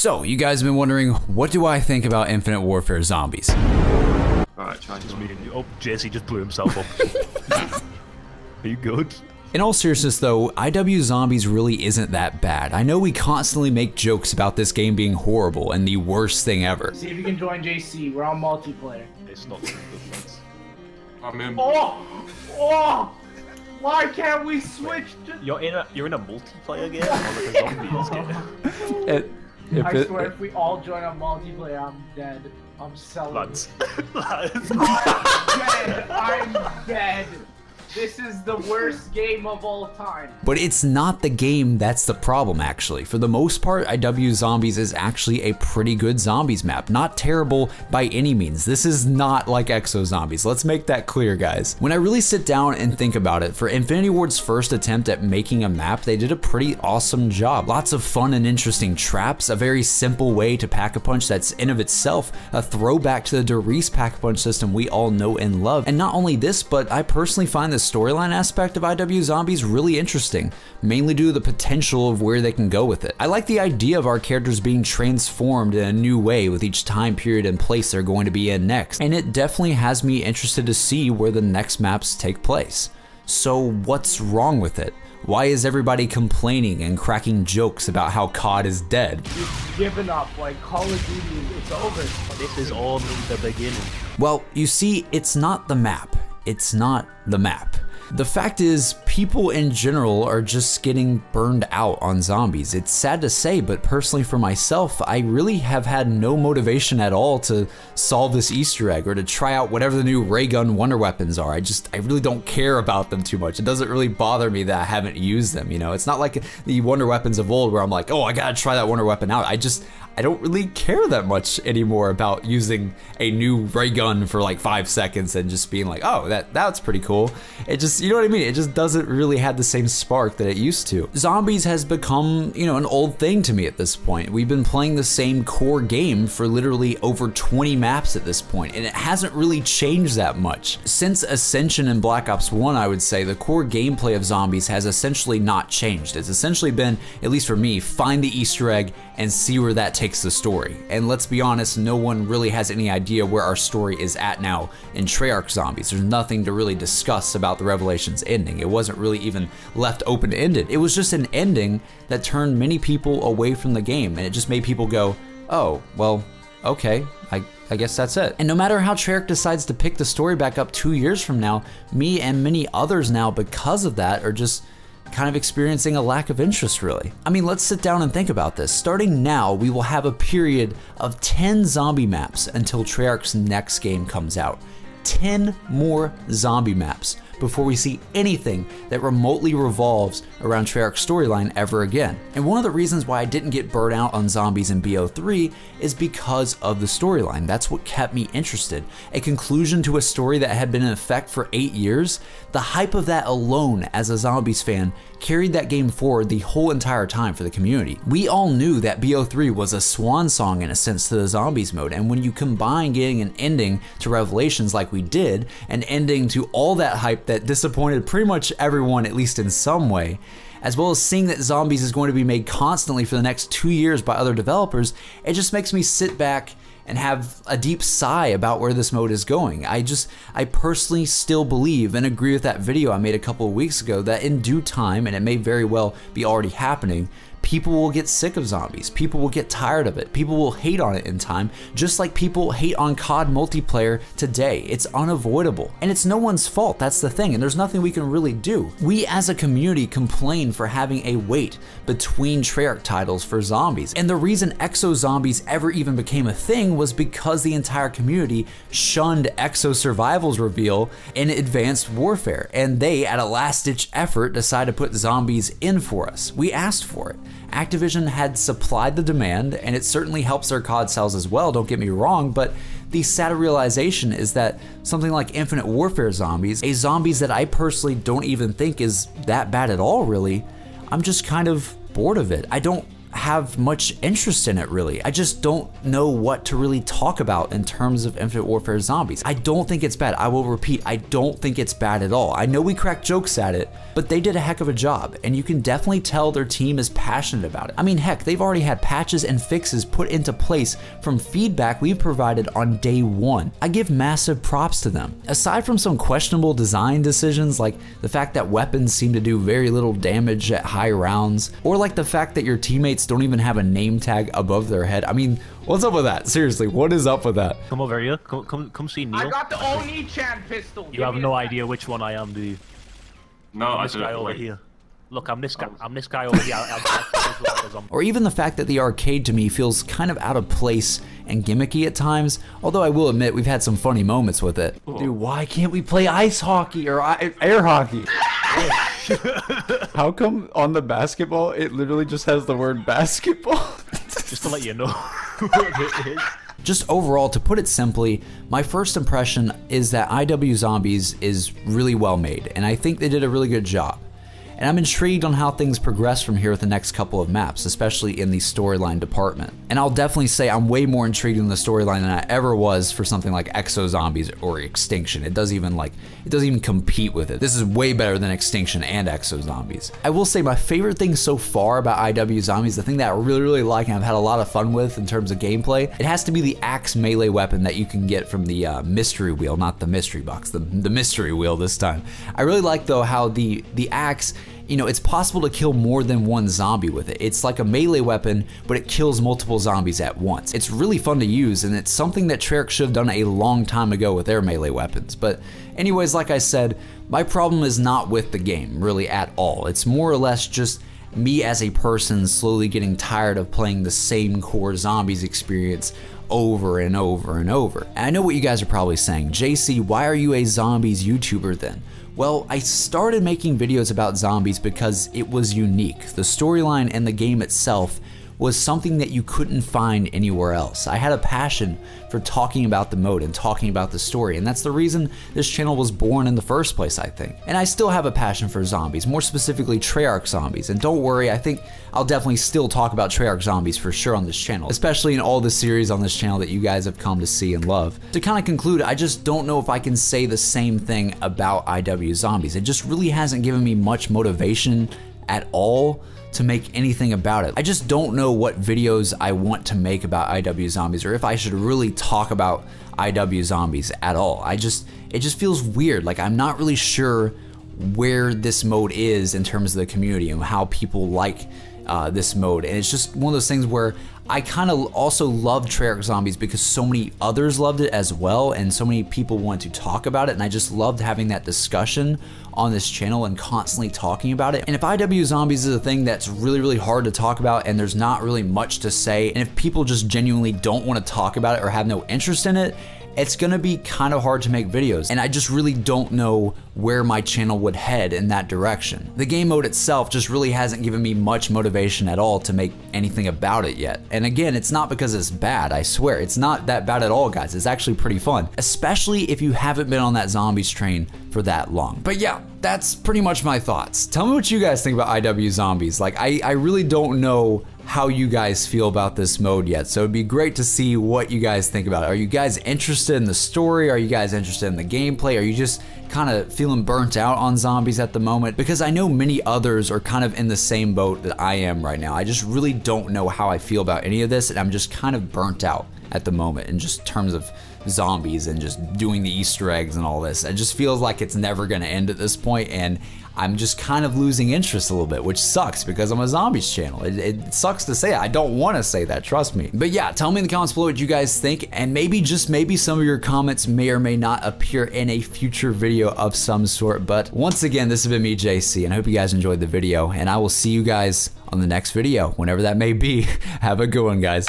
So, you guys have been wondering, what do I think about Infinite Warfare Zombies? Alright, try Just me and you. Oh, JC just blew himself up. Are you good? In all seriousness though, IW Zombies really isn't that bad. I know we constantly make jokes about this game being horrible and the worst thing ever. See if you can join JC, we're on multiplayer. It's not good, lads. I'm in. Oh! Oh! Why can't we switch to... You're in a multiplayer game or like a zombies game? I swear if we all join on multiplayer, I'm dead. I'm selling. Lads. Lads. I'm dead. This is the worst game of all time. But it's not the game that's the problem, actually. For the most part, IW Zombies is actually a pretty good zombies map. Not terrible by any means. This is not like Exo Zombies. Let's make that clear, guys. When I really sit down and think about it, for Infinity Ward's first attempt at making a map, they did a pretty awesome job. Lots of fun and interesting traps, a very simple way to pack a punch that's in of itself a throwback to the Doris pack a punch system we all know and love. And not only this, but I personally find this storyline aspect of IW Zombies really interesting, mainly due to the potential of where they can go with it. I like the idea of our characters being transformed in a new way with each time period and place they're going to be in next, and it definitely has me interested to see where the next maps take place. So what's wrong with it? Why is everybody complaining and cracking jokes about how COD is dead? You've given up, like Call of Duty, it's over. This is only the beginning. Well, you see, it's not the map. It's not the map. The fact is, people in general are just getting burned out on zombies. It's sad to say, but personally for myself, I really have had no motivation at all to solve this Easter egg or to try out whatever the new ray gun wonder weapons are. I really don't care about them too much. It doesn't really bother me that I haven't used them, you know? It's not like the wonder weapons of old where I'm like, oh, I gotta try that wonder weapon out. I don't really care that much anymore about using a new ray gun for like 5 seconds and just being like, oh, that's pretty cool. It just, you know what I mean? It just doesn't really have the same spark that it used to. Zombies has become, you know, an old thing to me at this point. We've been playing the same core game for literally over 20 maps at this point, and it hasn't really changed that much. Since Ascension and Black Ops 1, I would say, the core gameplay of Zombies has essentially not changed. It's essentially been, at least for me, find the Easter egg and see where that takes the story. And let's be honest, no one really has any idea where our story is at now in Treyarch Zombies. There's nothing to really discuss about the Revelations ending. It wasn't really even left open-ended. It was just an ending that turned many people away from the game, and it just made people go, oh, well, okay, I guess that's it. And no matter how Treyarch decides to pick the story back up 2 years from now, me and many others now, because of that, are just kind of experiencing a lack of interest, really. I mean, let's sit down and think about this. Starting now, we will have a period of 10 zombie maps until Treyarch's next game comes out. 10 more zombie maps before we see anything that remotely revolves around Treyarch's storyline ever again. And one of the reasons why I didn't get burnt out on zombies in BO3 is because of the storyline. That's what kept me interested. A conclusion to a story that had been in effect for 8 years, the hype of that alone as a zombies fan carried that game forward the whole entire time for the community. We all knew that BO3 was a swan song in a sense to the zombies mode, and when you combine getting an ending to Revelations like we did, an ending to all that hype that disappointed pretty much everyone, at least in some way, as well as seeing that Zombies is going to be made constantly for the next 2 years by other developers, it just makes me sit back and have a deep sigh about where this mode is going. I personally still believe and agree with that video I made a couple of weeks ago that in due time, and it may very well be already happening, people will get sick of zombies. People will get tired of it. People will hate on it in time, just like people hate on COD multiplayer today. It's unavoidable. And it's no one's fault, that's the thing, and there's nothing we can really do. We as a community complain for having a wait between Treyarch titles for zombies. And the reason Exo Zombies ever even became a thing was because the entire community shunned Exo Survival's reveal in Advanced Warfare. And they, at a last-ditch effort, decided to put zombies in for us. We asked for it. Activision had supplied the demand, and it certainly helps their COD sales as well, don't get me wrong, but the sad realization is that something like Infinite Warfare Zombies, a zombies that I personally don't even think is that bad at all, really, I'm just kind of bored of it. I don't have much interest in it really. I just don't know what to really talk about in terms of Infinite Warfare Zombies. I don't think it's bad. I will repeat, I don't think it's bad at all. I know we crack jokes at it, but they did a heck of a job, and you can definitely tell their team is passionate about it. I mean, heck, they've already had patches and fixes put into place from feedback we've provided on day one. I give massive props to them. Aside from some questionable design decisions, like the fact that weapons seem to do very little damage at high rounds, or like the fact that your teammates don't even have a name tag above their head. I mean, what's up with that? Seriously, what is up with that? Come over here. Come see Neil. I got the Oni-chan pistol. You have no idea which one I am, do you? No, I'm I this don't. guy over Wait. here. Look, I'm this guy. I'm this guy over here. Or even the fact that the arcade to me feels kind of out of place and gimmicky at times, although I will admit we've had some funny moments with it. Cool. Dude, why can't we play ice hockey or air hockey? How come on the basketball it literally just has the word basketball? Just to let you know what it is. Just overall, to put it simply, my first impression is that IW Zombies is really well made, and I think they did a really good job. And I'm intrigued on how things progress from here with the next couple of maps, especially in the storyline department. And I'll definitely say I'm way more intrigued in the storyline than I ever was for something like Exo Zombies or Extinction. It doesn't even compete with it. This is way better than Extinction and Exo Zombies. I will say my favorite thing so far about IW Zombies, the thing that I really like and I've had a lot of fun with in terms of gameplay, it has to be the axe melee weapon that you can get from the mystery wheel, not the mystery box, the mystery wheel this time. I really like though how the axe, you know, it's possible to kill more than one zombie with it. It's like a melee weapon, but it kills multiple zombies at once. It's really fun to use, and it's something that Treyarch should have done a long time ago with their melee weapons. But anyways, like I said, my problem is not with the game, really at all. It's more or less just me as a person slowly getting tired of playing the same core zombies experience over and over and over. And I know what you guys are probably saying, JC, why are you a zombies YouTuber then? Well, I started making videos about zombies because it was unique. The storyline and the game itself was something that you couldn't find anywhere else. I had a passion for talking about the mode and talking about the story, and that's the reason this channel was born in the first place, I think. And I still have a passion for zombies, more specifically Treyarch zombies, and don't worry, I think I'll definitely still talk about Treyarch zombies for sure on this channel, especially in all the series on this channel that you guys have come to see and love. To kind of conclude, I just don't know if I can say the same thing about IW Zombies. It just really hasn't given me much motivation at all to make anything about it. I just don't know what videos I want to make about IW Zombies, or if I should really talk about IW Zombies at all. It just feels weird. Like I'm not really sure where this mode is in terms of the community and how people like this mode. And it's just one of those things where I kind of also love Treyarch Zombies because so many others loved it as well, and so many people want to talk about it, and I just loved having that discussion on this channel and constantly talking about it. And if IW Zombies is a thing that's really hard to talk about and there's not really much to say, and if people just genuinely don't want to talk about it or have no interest in it, it's gonna be kind of hard to make videos, and I just really don't know where my channel would head in that direction. The game mode itself just really hasn't given me much motivation at all to make anything about it yet. And again, it's not because it's bad, I swear. It's not that bad at all, guys. It's actually pretty fun, especially if you haven't been on that zombies train for that long. But yeah, that's pretty much my thoughts. Tell me what you guys think about IW Zombies. Like, I really don't know how you guys feel about this mode yet, so it'd be great to see what you guys think about it. Are you guys interested in the story? Are you guys interested in the gameplay? Are you just kind of feeling burnt out on zombies at the moment? Because I know many others are kind of in the same boat that I am right now. I just really don't know how I feel about any of this, and I'm just kind of burnt out at the moment in just terms of zombies and just doing the Easter eggs and all this. It just feels like it's never gonna end at this point, and I'm just kind of losing interest a little bit, which sucks because I'm a zombies channel. It sucks to say it. I don't want to say that, trust me. But yeah, tell me in the comments below what you guys think, and maybe, just maybe, some of your comments may or may not appear in a future video of some sort. But once again, this has been me, JC, and I hope you guys enjoyed the video, and I will see you guys on the next video, whenever that may be. Have a good one, guys.